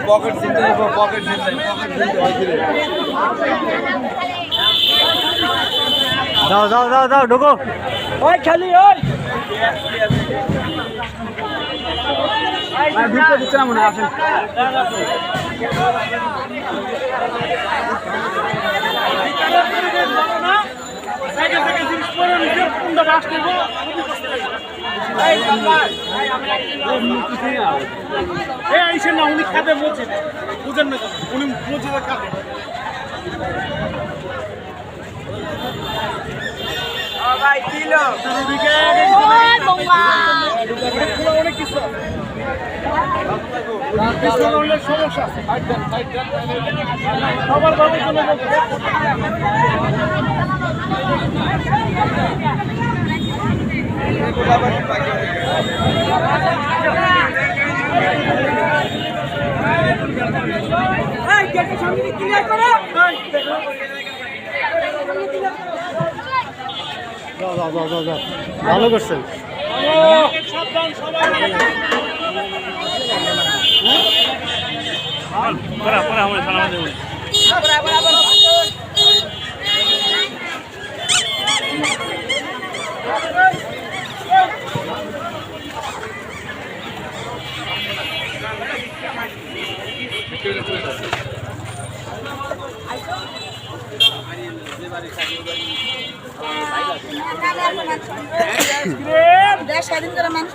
pocket চিন্তা pocket চিন্তা যাও যাও যাও যাও ঢোকো ওই খালি ওই ভিতরে দিচ্ছে না মনে হয় আসেন না উনি খাতে বলছেন বুঝেন না উনি মসজিদে খাতে ভাই কিলো অনেক কিছু সমস্যা সবার ভাবে চলে ভালো করছেন স্বাধীন করে মানুষ